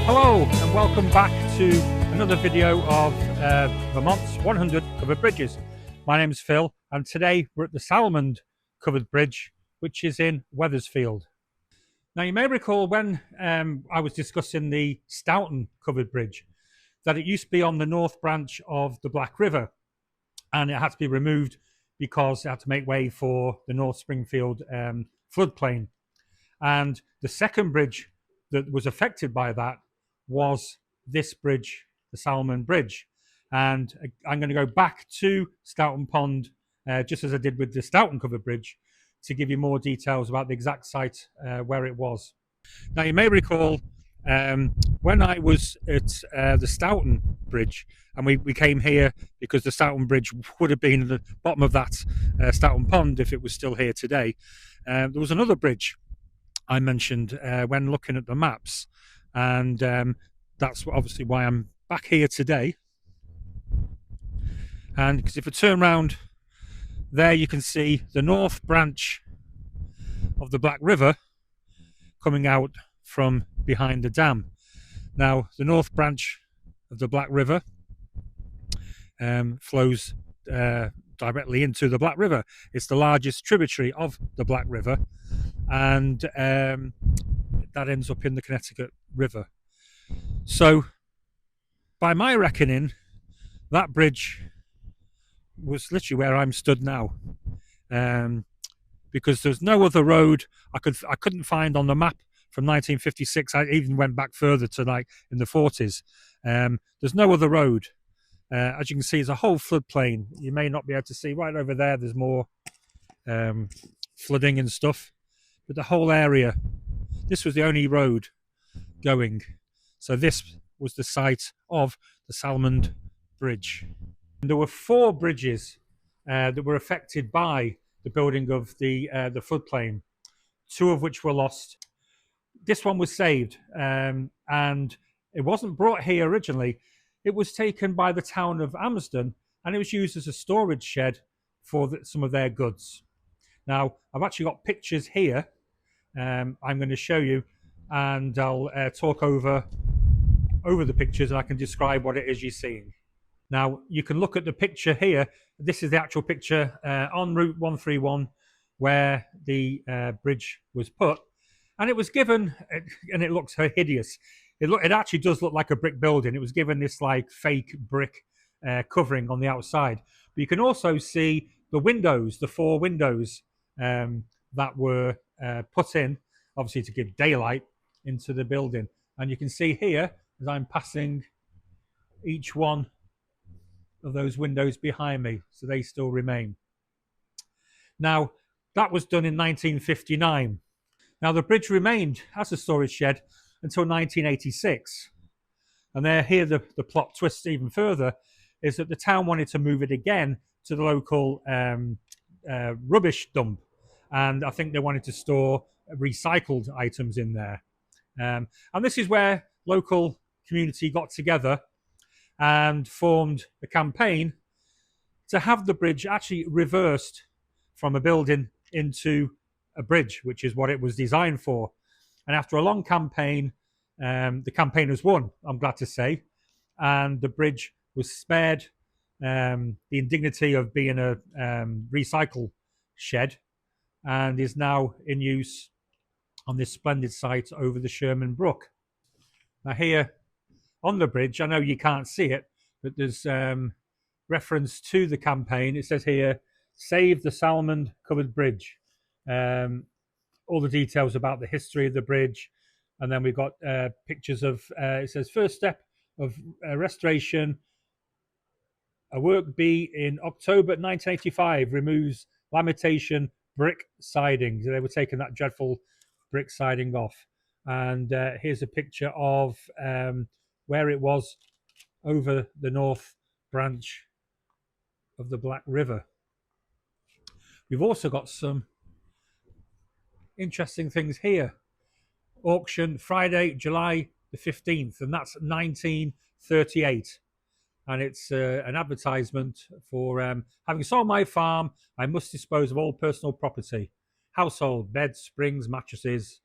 Hello and welcome back to another video of Vermont's 100 covered bridges. My name is Phil and today we're at the Salmond covered bridge, which is in Weathersfield. Now you may recall when I was discussing the Stoughton covered bridge that it used to be on the north branch of the Black River and it had to be removed because it had to make way for the North Springfield floodplain. And the second bridge that was affected by that was this bridge, the Salmond Bridge. And I'm going to go back to Stoughton Pond, just as I did with the Stoughton covered bridge, to give you more details about the exact site where it was. Now, you may recall when I was at the Stoughton Bridge, and we came here because the Stoughton Bridge would have been at the bottom of that Stoughton Pond if it was still here today. There was another bridge I mentioned when looking at the maps, and that's obviously why I'm back here today. And because if I turn around there, you can see the north branch of the Black River coming out from behind the dam. Now, the north branch of the Black River flows directly into the Black River. It's the largest tributary of the Black River, and that ends up in the Connecticut River. So by my reckoning, that bridge was literally where I'm stood now, because there's no other road I couldn't find on the map from 1956. I even went back further to like in the 40s. There's no other road. As you can see, it's a whole floodplain. You may not be able to see right over there. There's more flooding and stuff, but the whole area, this was the only road going. So this was the site of the Salmond Bridge. And there were 4 bridges that were affected by the building of the floodplain, 2 of which were lost. This one was saved, and it wasn't brought here originally. It was taken by the town of Amsden, and it was used as a storage shed for some of their goods. Now, I've actually got pictures here I'm going to show you, and I'll talk over the pictures, and I can describe what it is you're seeing. Now, you can look at the picture here. This is the actual picture on Route 131 where the bridge was put, and it was given, and it looks hideous. It actually does look like a brick building. It was given this like fake brick covering on the outside. But you can also see the windows, the 4 windows that were put in, obviously to give daylight into the building. And you can see here, as I'm passing each one of those windows behind me, so they still remain. Now, that was done in 1959. Now, the bridge remained as a storage shed until 1986. And there, here the plot twists even further, is that the town wanted to move it again to the local rubbish dump. And I think they wanted to store recycled items in there. And this is where local community got together and formed a campaign to have the bridge actually reversed from a building into a bridge, which is what it was designed for. And after a long campaign, the campaigners won, I'm glad to say, and the bridge was spared the indignity of being a recycle shed, and is now in use on this splendid site over the Sherman Brook. Now here on the bridge, I know you can't see it, but there's reference to the campaign. It says here, "Save the Salmond Covered Bridge." All the details about the history of the bridge, and then we've got pictures of, it says, "First step of restoration, a work B in October 1985 removes limitation brick siding." So they were taking that dreadful brick siding off. And here's a picture of where it was over the north branch of the Black River. We've also got some interesting things here. Auction Friday, July the 15th, and that's 1938. And it's an advertisement for having sold my farm, I must dispose of all personal property. Household, beds, springs, mattresses,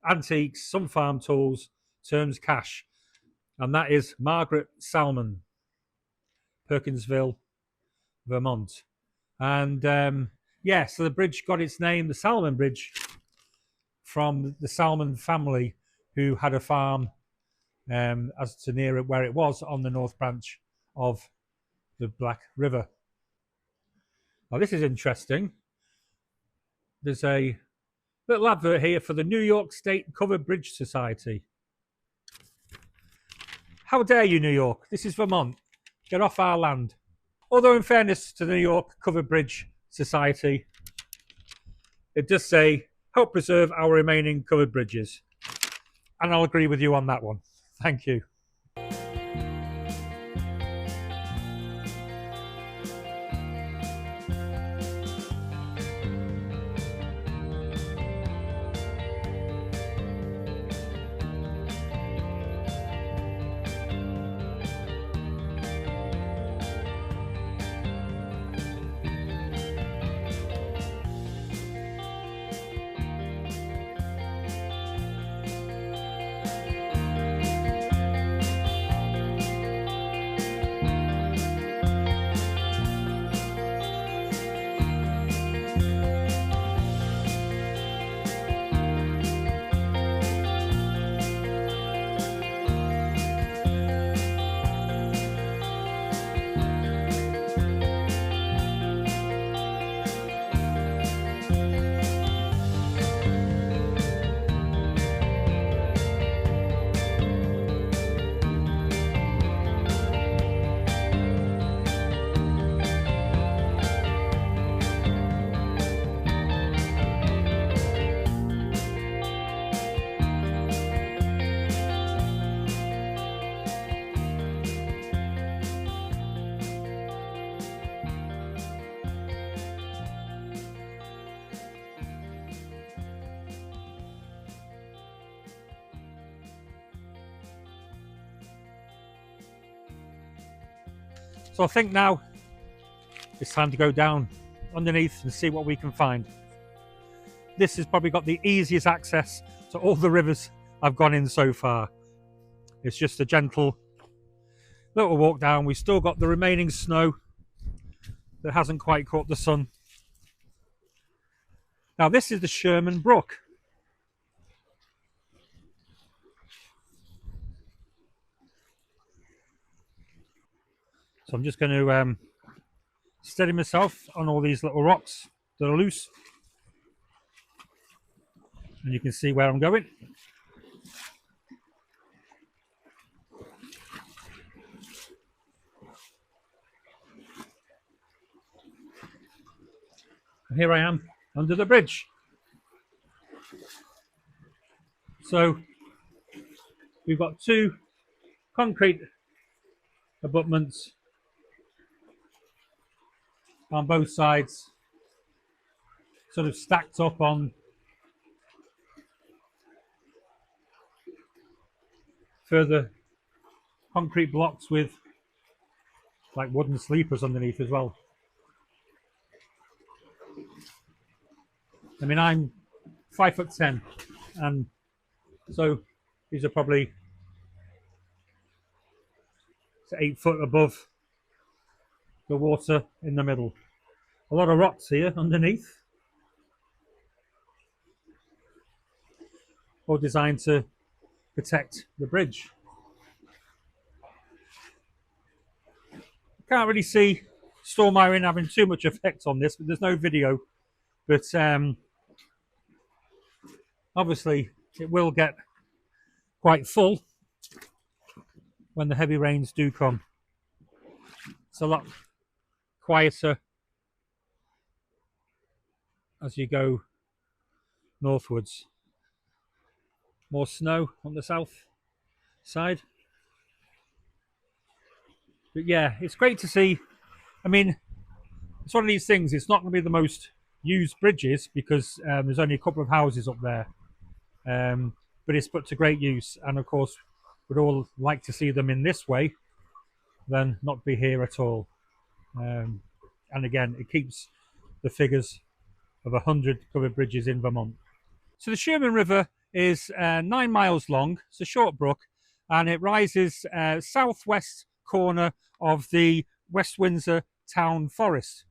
antiques, some farm tools, terms cash. and that is Margaret Salmond, Perkinsville, Vermont. And yeah, so the bridge got its name, the Salmond Bridge, from the Salmond family, who had a farm as to near it where it was on the north branch of the Black River. Now this is interesting. There's a little advert here for the New York State Covered Bridge Society. How dare you, New York? This is Vermont. Get off our land. Although in fairness to the New York Covered Bridge Society, it does say, help preserve our remaining covered bridges. And I'll agree with you on that one. Thank you. So I think now it's time to go down underneath and see what we can find. This has probably got the easiest access to all the rivers I've gone in so far. It's just a gentle little walk down. We've still got the remaining snow that hasn't quite caught the sun. Now this is the Sherman Brook. So I'm just going to steady myself on all these little rocks that are loose. And you can see where I'm going. And here I am under the bridge. So we've got two concrete abutments on both sides, sort of stacked up on further concrete blocks with like wooden sleepers underneath as well. I mean, I'm 5'10", and so these are probably 8 foot above the water in the middle. A lot of rocks here underneath, all designed to protect the bridge. Can't really see storm iron having too much effect on this, but there's no video. But obviously it will get quite full when the heavy rains do come. It's a lot quieter as you go northwards. More snow on the south side. But yeah, it's great to see. I mean, it's one of these things, it's not going to be the most used bridges because there's only a couple of houses up there. But it's put to great use, and of course we'd all like to see them in this way than not be here at all. And again, it keeps the figures of 100 covered bridges in Vermont. So the Sherman River is 9 miles long. It's a short brook, and it rises southwest corner of the West Windsor Town Forest,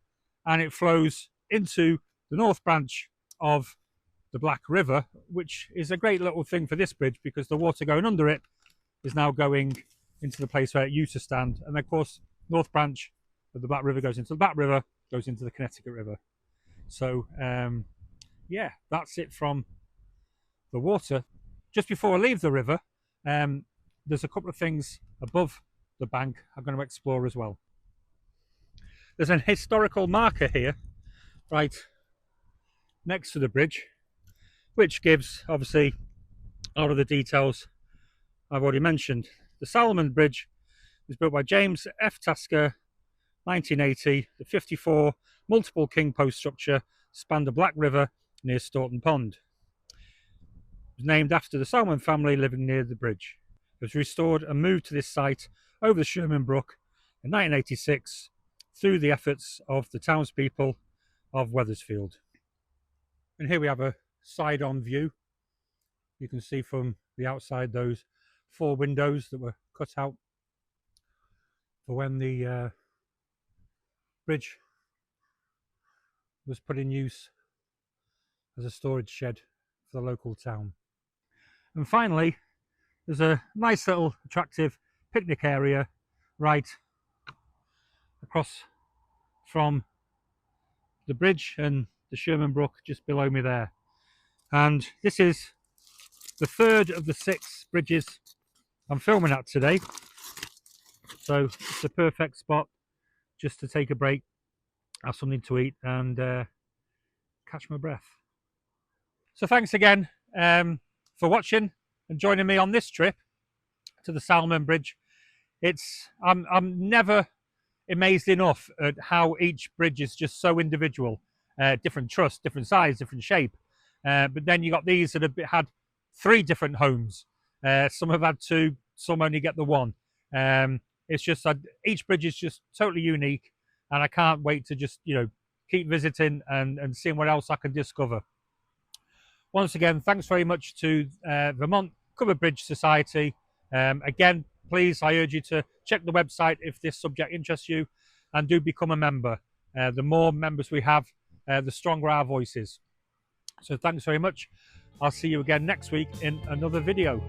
and it flows into the north branch of the Black River, which is a great little thing for this bridge because the water going under it is now going into the place where it used to stand. And of course, north branch of the Black River goes into the Black River, goes into the Connecticut River. So yeah, that's it from the water. Just before I leave the river, there's a couple of things above the bank I'm going to explore as well. There's an historical marker here, right next to the bridge, which gives obviously all of the details I've already mentioned. The Salmond Bridge was built by James F. Tasker, 1980. The 54 multiple king post structure spanned the Black River near Staunton Pond. It was named after the Salmond family living near the bridge. It was restored and moved to this site over the Sherman Brook in 1986 through the efforts of the townspeople of Weathersfield. And here we have a side-on view. You can see from the outside those 4 windows that were cut out for when the bridge was put in use as a storage shed for the local town. And finally, there's a nice little attractive picnic area right across from the bridge and the Sherman Brook just below me there. And this is the 3rd of the 6 bridges I'm filming at today, so it's a perfect spot just to take a break, have something to eat and catch my breath. So thanks again for watching and joining me on this trip to the Salmond Bridge. I'm never amazed enough at how each bridge is just so individual, different truss, different size, different shape, but then you got these that have had 3 different homes. Some have had 2, some only get the 1. It's just each bridge is just totally unique, and I can't wait to just keep visiting and seeing what else I can discover. Once again, thanks very much to Vermont Covered Bridge Society. Again, please, I urge you to check the website if this subject interests you, and do become a member. The more members we have, the stronger our voices. So thanks very much. I'll see you again next week in another video.